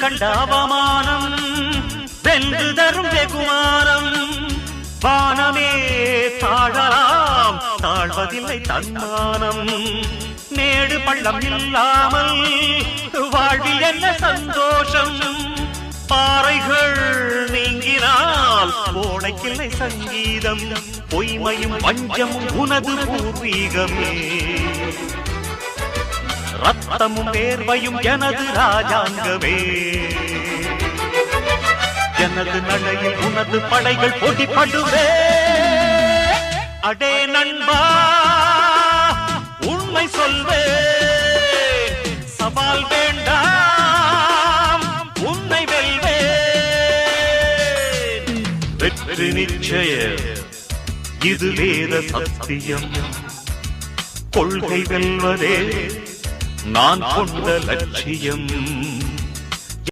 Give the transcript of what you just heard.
கண்ட அவமானம் வென்று தரும் வெகுமானம் வானமே தாழலாம் தாழ்வதில்லை தன்மானம் மேடு பள்ளம் இல்லாமல் வாழ்வில் என்ன சந்தோஷம் பாறைகள் நீங்கினால் ஓடைக்கில்லை சங்கீதம் பொய்மையும் வஞ்சமும் உனது பூர்வீகமே ரத்தமும் வேர்வையும் எனது ராஜாங்கமே எனது நடையில் உனது படைகள் போட்டிப்படுவே அடே நண்பா உண்மை சொல்வே சவால் வேண்டாம் உன்னை வெல்வே வெற்றி நிச்சய இது வேத சத்தியம் கொள்கை வெல்வதே நான் கொண்ட லட்சியம்